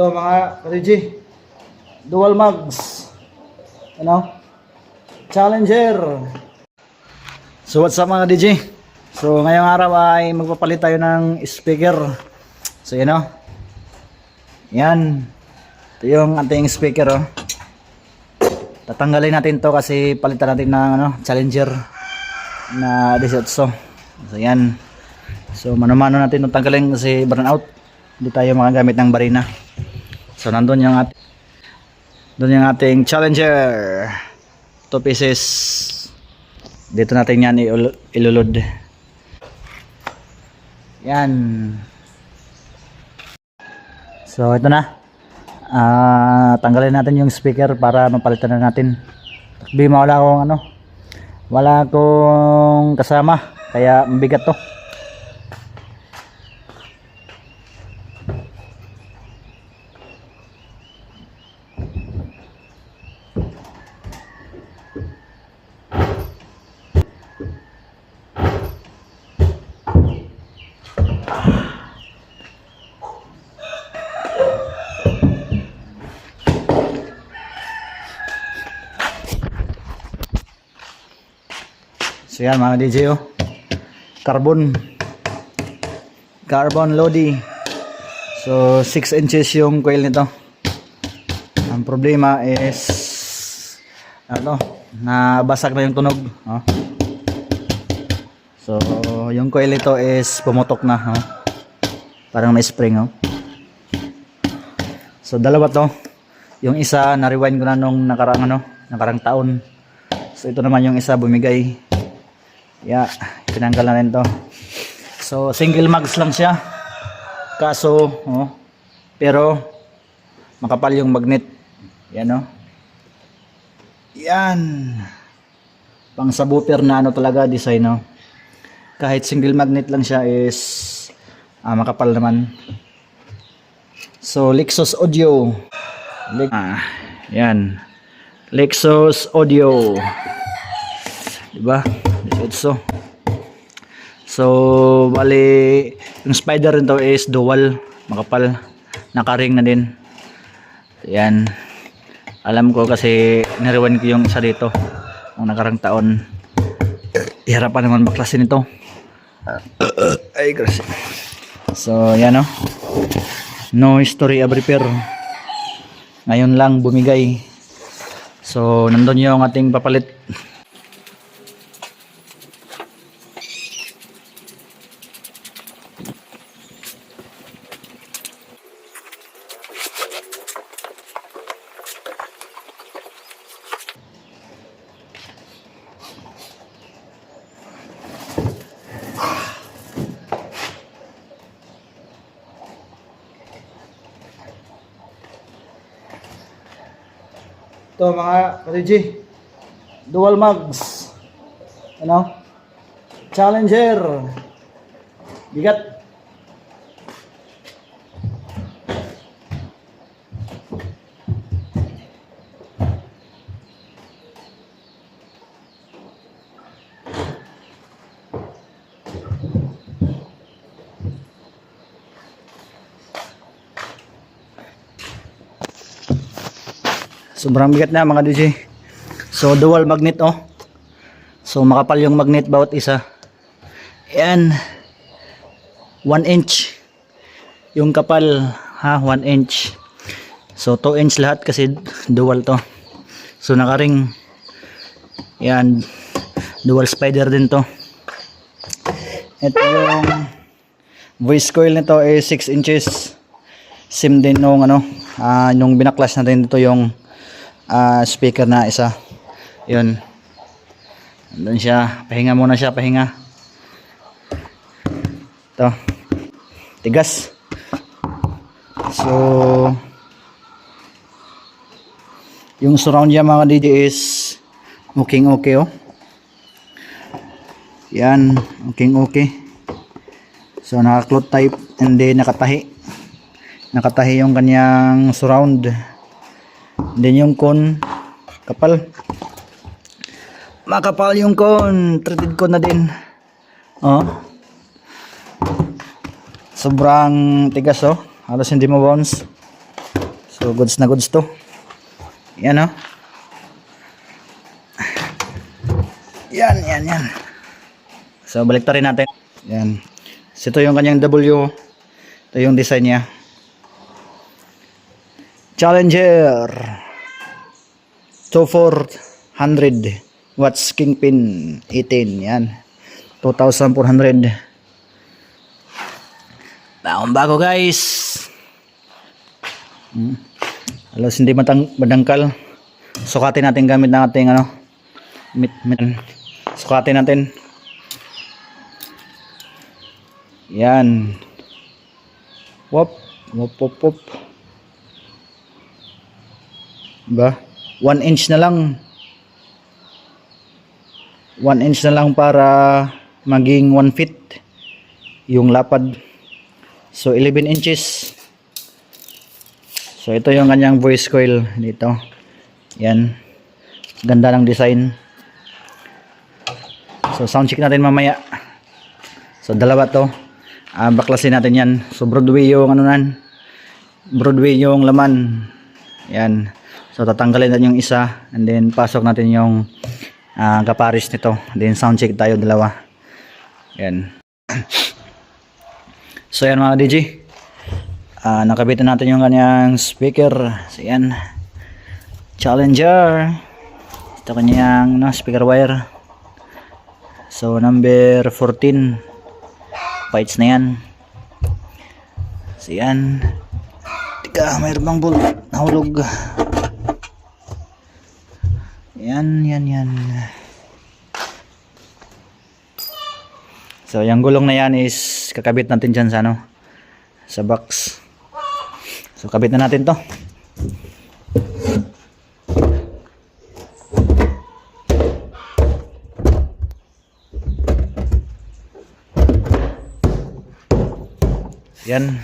Ito mga ka-DJ, dual mags, Challenger. So what's up mga DJ? So ngayong araw ay magpapalit tayo ng speaker. So yan, ito yung ating speaker Tatanggalin natin to kasi palitan natin ng Challenger na 18. So yan, so mano-mano natin itong tanggalin kasi burn out, hindi tayo makagamit ng barina. So nandun yung ating Challenger 2 pieces. Dito natin yan ilulod. Yan. So ito na. Tanggalin natin yung speaker para mapalitan na natin. Takbi wala akong kasama kaya mabigat to. So yan mga DJ carbon Lodi. So 6 inches yung coil nito. Ang problema is nabasag na yung tunog. So yung coil nito is pumutok na. Parang may spring. So dalawa to. Yung isa na-rewind ko na nung nakarang taon. So ito naman yung isa bumigay. Tinanggal na rin to. So single mags lang siya. Kaso pero makapal yung magnet. Yan pang subwoofer na talaga design. Kahit single magnet lang siya is makapal naman. So Lexus Audio. Yan Lexus Audio, diba? So bali yung spider rin to is dual, makapal, nakaring na din. Yan, alam ko kasi nirewind ko yung isa dito ang nakarang taon. Iharapan naman baklasin ito. Ay grabe. So yan no history of repair, ngayon lang bumigay. So nandun yung ating papalit. Ito mga ka-DJ, dual mags, Challenger, bigat. Sobrang bigat na mga DJ. So dual magnet So makapal yung magnet bawat isa. Yan 1 inch yung kapal 1 inch. So 2 inch lahat kasi dual to. So nakaring. Yan dual spider din to. Ito yung voice coil nito is 6 inches. Same din nung nung binaklas natin dito yung speaker na isa. Yun, andun siya, pahinga muna siya, pahinga. Ito tigas. So yung surround niya mga DJ is okay. Yan, okay. So naka-cloth type, hindi nakatahi yung kanyang surround. Then yung con makapal yung con, treated ko na din. Sobrang tigas halos hindi mo bounce. So goods na goods to. Yan oh. Yan. So baliktarin natin. Yan. So, ito yung kanyang W. Ito yung design niya. Challenger 2400 watts Kingpin 18. Yan. 2,400. Bago guys. Halos hindi madangkal. Sukatin natin gamit ng ating ano. Sukatin natin. Yan. Wop. Ba? 1 inch na lang. 1 inch na lang para maging 1 feet yung lapad. So 11 inches. So ito yung kanyang voice coil dito. Yan. Ganda ng design. So sound check natin mamaya. So dalawa to. Baklasin natin yan. So Broadway yung ano nan. Broadway yung laman. Yan. So tatanggalin natin yung isa and then pasok natin yung kaparis nito. Then sound check tayo dalawa. Yan. So yan mga DJ. Nakabitan natin yung kanyang speaker. So yan. Challenger. Ito kanyang speaker wire. So number 14. Fights na yan. So yan. Tika, mayroon bang bolt nahulog. Yan. So yung gulong na yan is kakabit natin dyan sa ano, sa box. So kabit na natin to. Yan.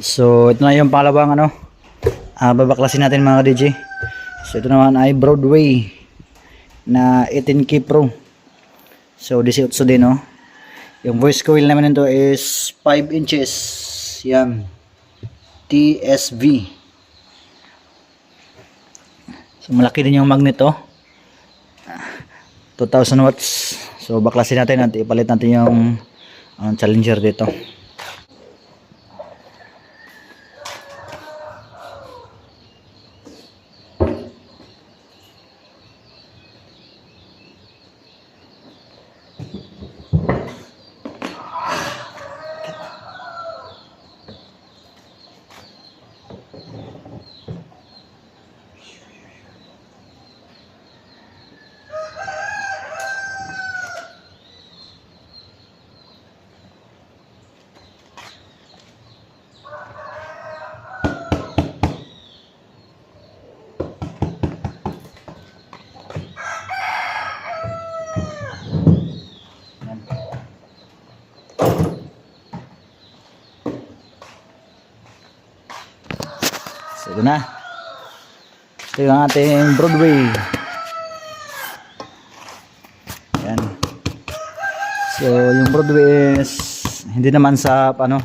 So ito na yung pangalawang ano, babaklasin natin mga DJ. So ito naman ay Broadway na 18K Pro. So 18 din oh. Yung voice coil naman nito is 5 inches. Yan. TSV. So malaki din yung magnet oh. 2,000 watts. So baklasin natin at ipalit natin yung Challenger dito. So ito na. Ito yung ating Broadway. Yan. So yung Broadway is hindi naman sa ano,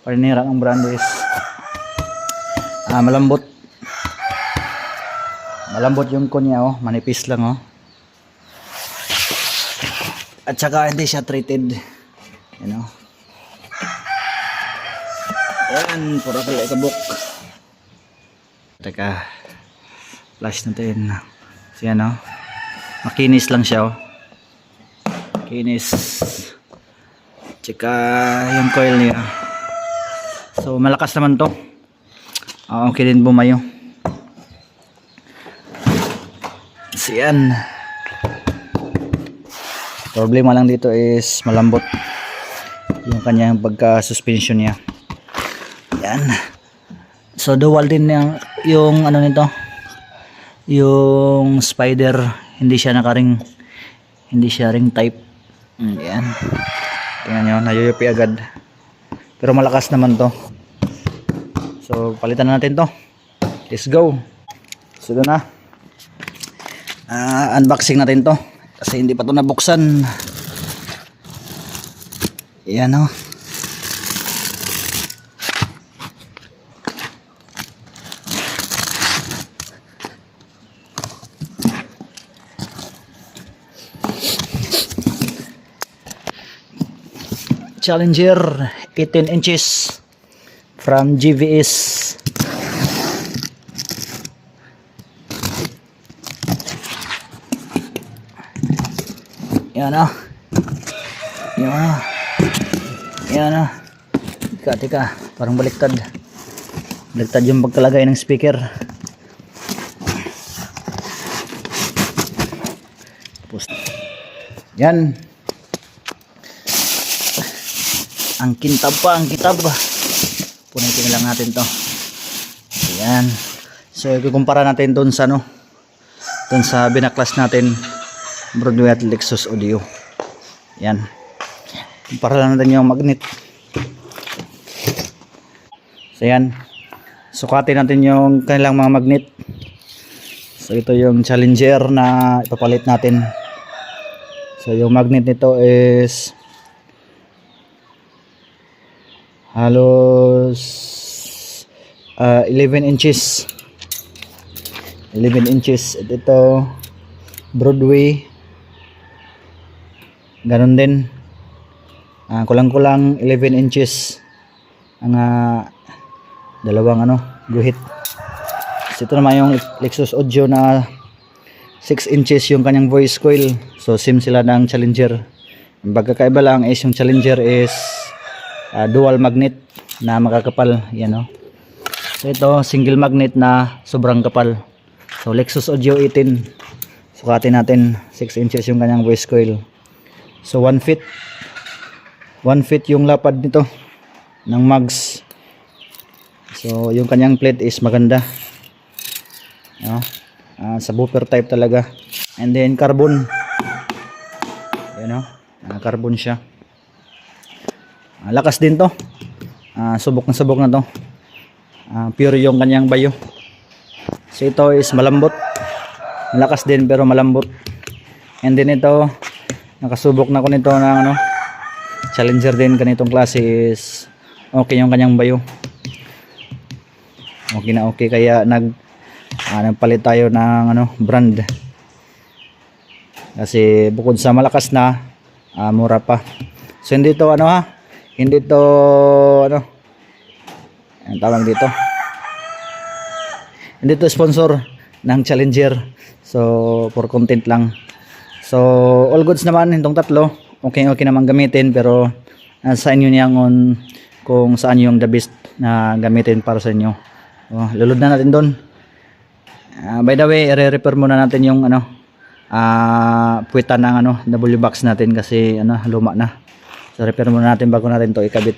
paninira ng brand is malambot. Malambot yung kunya oh, manipis lang oh. At saka hindi siya treated. You know. Yan, pura pala ikabok. Teka, flash natin. So yan o, makinis lang siya o. Kinis. Tsaka yung coil niya. So malakas naman to. Okay din bumayo. So yan. Problema lang dito is malambot yung kanyang pagka-suspension niya. Yan. So dual din yung ano nito, yung spider hindi siya nakaring, hindi siya ring type. Yan, tingnan nyo, nayuyupi agad, pero malakas naman to. So palitan na natin to. Let's go. So ito na, unboxing natin to kasi hindi pa to nabuksan. Yan o. Challenger 18 inches from GVS. Yan o. Yan o. Yan o. Tika, parang baliktad. Baliktad yung pagkalagay ng speaker. Yan. Ang kintab pa, ang kitab. Punitin na lang natin to. Ayan. So, ikukumpara natin doon sa doon sa binaklas natin, Broadway at Lexus Audio. Ayan. Kumpara lang natin yung magnet. So, ayan. Sukatin natin yung kanilang mga magnet. So, ito yung Challenger na ipapalit natin. So, yung magnet nito is halos 11 inches. 11 inches. Ito Broadway, ganun din, kulang-kulang 11 inches ang dalawang guhit. So, ito naman yung Lexus Audio na 6 inches yung kanyang voice coil. So same sila ng Challenger. Ang pagkakaiba lang is yung Challenger is dual magnet na makakapal. Yan o. So ito single magnet na sobrang kapal. So Lexus Audio 18, sukatin natin, 6 inches yung kanyang voice coil. So 1 feet yung lapad nito ng mags. So yung kanyang plate is maganda, subwoofer type talaga. And then carbon, carbon siya. Lakas din to. Subok na to. Pure yung kanyang bayo. So ito is malambot. Malakas din pero malambot. And then ito, nakasubok na ko nito ng Challenger din, ganitong klase is okay yung kanyang bayo. Okay na okay, kaya nagpalit tayo ng brand. Kasi bukod sa malakas na, mura pa. So hindi to hindi to ang tawag dito, hindi to sponsor ng Challenger. So for content lang. So all goods naman itong tatlo. Okay naman gamitin, pero sa inyo niyan kung saan yung the best na gamitin para sa inyo. Lulod na natin doon. By the way, i-repair muna natin yung puwitan ng W box natin kasi luma na. So repair muna natin bago natin to ikabit.